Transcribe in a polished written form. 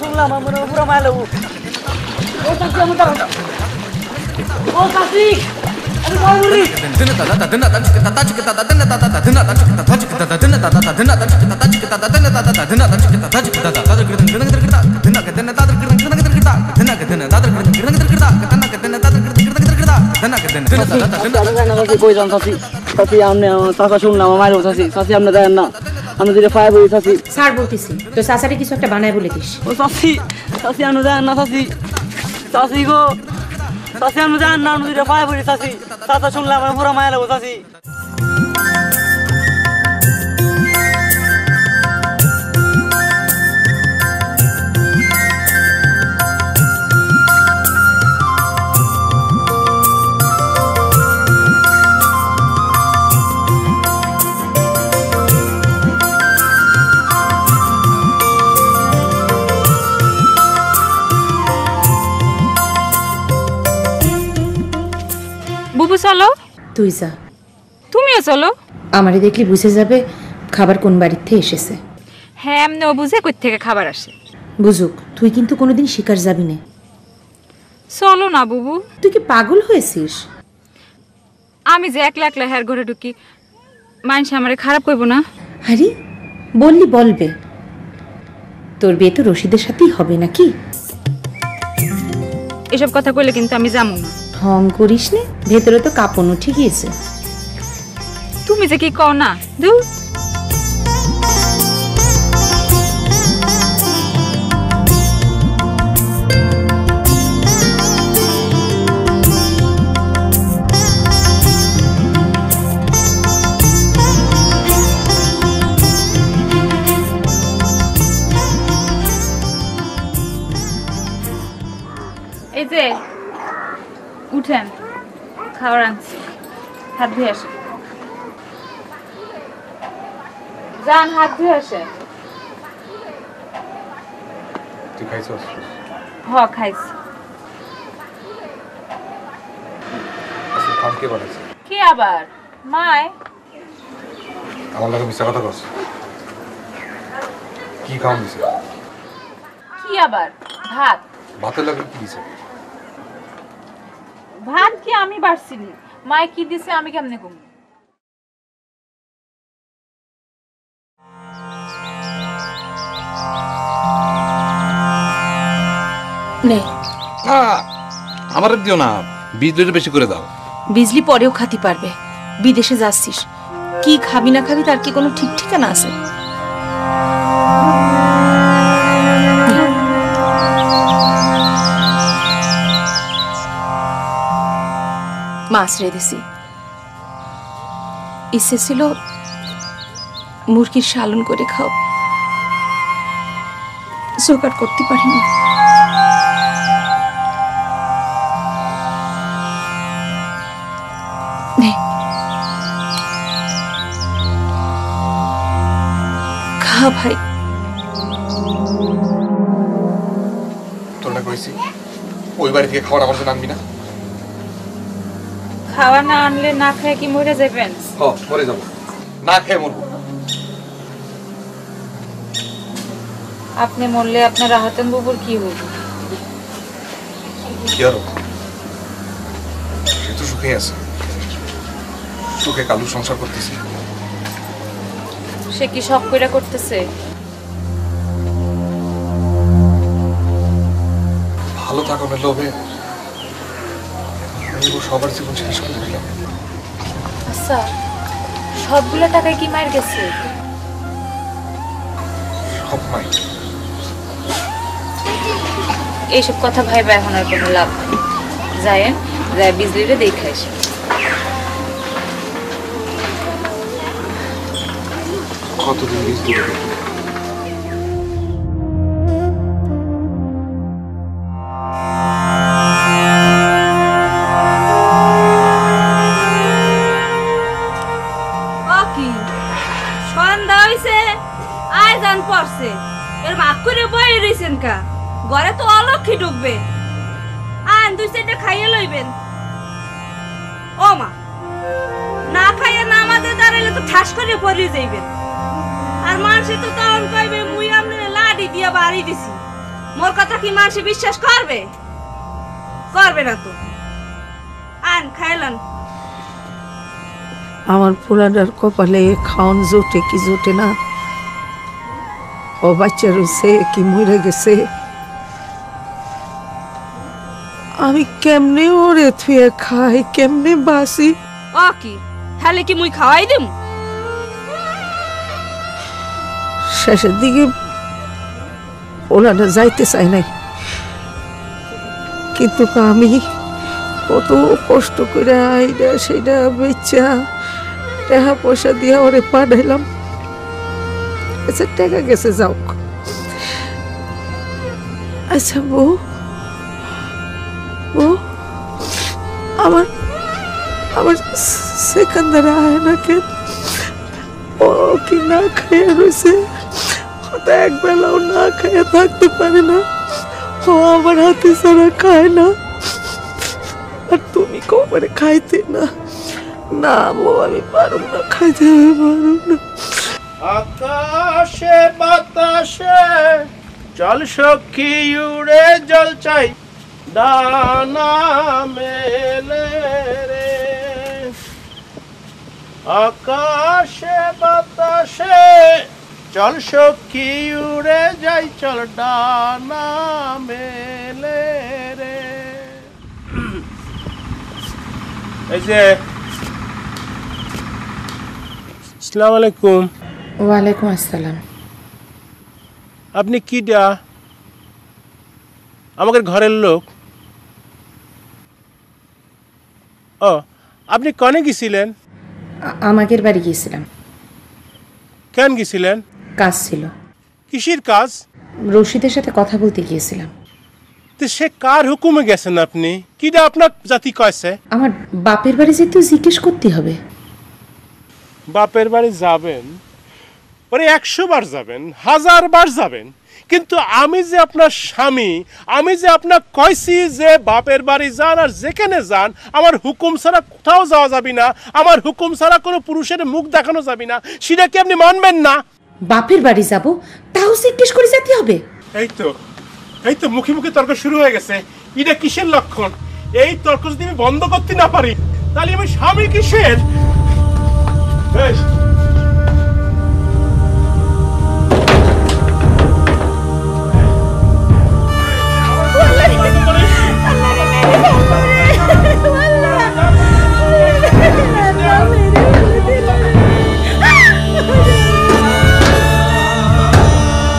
শুনলাম আমরা পুরো মাইল শুনলাম মাইল চাষি আপনি দেন না আমি যদি পায়ে বলি চাষি স্যার বলতেছি তো চাচারে কিছু একটা বানায় বলে দিস ও চাষি চাষি আপনি দেন না চাষি চাষি গো চাষি আপনি দেন না আমি যদি পায়ে বলি চাষি চাচা শুনলাম আমার পুরো মায়ের চাষি বুবু চলো তুই যা তুমিও চলো আমারে দেখলি বুঝে যাবে খাবার কোন বাড়ির থেকে এসেছে হ্যাঁ এমনিও বুঝে কই থেকে খাবার আসে বুঝুক তুই কিন্তু কোনোদিন শিকার যাবি না চলো না বুবু তুই কি পাগল হয়েছিস আমি যে একলা একলা হের ঘরে ঢুকি মানুষ আমারে খারাপ কইব না আরে বললি বলবে তোর বিয়ে তো রশিদের সাথেই হবে নাকি এসব কথা কইলে কিন্তু আমি যাবো না ঢং করিস নে ভেতরে তো কাঁপন উঠে গিয়েছে তুমি যে কি কও না দূর এই যে উঠেন খাবার আনছি হাত ধুয়ে আসেন যান হাত ধুয়ে আসেন তুই খাইছস খাইছি আচ্ছা খাম কে বানাইছে কি আবার মাই আমার লাগে মিছা কথা কস কি খাম দিছে কি আবার ভাত ভাতের লাগে কি দিছে ভাত কি আমি বাড়ছিনি মাই কি দিছে আমি কেমনে কম নে আমার দিও না বিজলিটা বেশি করে দাও বিজলি পরেও খাতি পারবে বিদেশে যাচ্ছিস কি খাবি না খাবি তার কি কোনো ঠিক ঠিকানা আছে মাছ রেঁধেছি ইচ্ছে ছিল মুরগির সালন করে খাও জোগাড় করতে পারিনি খা ভাই তোরা কইছি ওই বাড়ি থেকে খাবার আমার জন্য আনবি না খাওয়া না আনলে না খেয়ে কি মরে যাবেন মরে যাবো না খেয়ে মরবো আপনি মরলে আপনার রাহাতেন বুবুর কি হবে কি আর সে তো সুখে আছে সুখে কালু সংসার করতেছে সে কি শখ কইরা করতেছে ভালো থাকার লোভে সবার জীবন শেষ করে দিলাম আচ্ছা সবগুলো টাকায় কি মার গেছে সব নাই এইসব কথা ভাইবা এখন আর কোনো লাভ নেই যায়েন যাই বিজলিরে দেখে আসে কতদিন বিজলি দেখে ঘরে তো অলক্ষী ঢুকবে আন দুই সাইডে খাইয়ে লইবেন ও মা না খাইয়ে নামাজে ঠাস করে পড়ে যাইবেন। আর মানুষে তো তখন কইবে মুই আমনে লাডি দিয়া বাড়ি দিছি। মোর কথা কি মানুষে বিশ্বাস করবে? করবে না তো। আন খাইলাম। আমার পোলাটার কপালে খাওন জোটে কি জোটে না, ও বাচ্চা রয়েছে কি মরে গেছে, আমি কেমনে ওরে থুয়ে খাই, কেমনে বাসি? ও কি হলে কি মুই খাওয়াই দিম? শেষের দিকে পোলাটা যাইতে চাই নাই, কিন্তু আমি কত কষ্ট করে আইডা সেটা বেচা টাকা পয়সা দিয়া ওরে পাঠাইলাম। আচ্ছা টাকা গেছে, যাও। আচ্ছা বউ, বউ আমার আমার সেকেন্দার আয় না কেন? ও কি না খেয়ে রয়েছে, ও তো একবেলাও না খেয়ে থাকতে পারে না, ও আমার হাতে ছাড়া খায় না। আর তুমি কবরে খাইতে না? না বউ, আমি পারুম না, খাইতে পারুম না। আকাশে বাতাসে জল সখী উড়ে জল চাই, ডানা মেলে রে। আকাশে বাতাসে জল সখী উড়ে যাই, চল ডানা মেলে রে। এই যে আসসালামু আলাইকুম। ওয়ালাইকুম আসসালাম। আপনি কিডা? আমাদের ঘরের লোক? ও, আপনি কনে গেছিলেন? আমাদের বাড়ি গিয়েছিলাম। কেন গেছিলেন? কাজ ছিল। কিসের কাজ? রশিদের সাথে কথা বলতে গিয়েছিলাম। তো সে কার হুকুমে গেছেন আপনি? কিডা আপনার জাতি কয়েছে? আমার বাপের বাড়ি যেতেও জিজ্ঞেস করতে হবে। বাপের বাড়ি যাবেন, ওরে 100 বার যাবেন, 1000 বার যাবেন, কিন্তু আমি যে আপনার স্বামী, আমি যে আপনার কইছি যে বাপের বাড়ি যান আর যেখানে যান আমার হুকুম ছাড়া কোথাও যাওয়া যাবে না, আমার হুকুম ছাড়া কোনো পুরুষের মুখ দেখানো যাবে না, সেটা কি আপনি মানবেন না? বাপের বাড়ি যাব তাও জিজ্ঞেস করে যেতে হবে? এই তো মুখে মুখে তর্ক শুরু হয়ে গেছে। এটা কিসের লক্ষণ? এই তর্ক যদি আমি বন্ধ করতে না পারি তাহলে আমি স্বামী কিসের?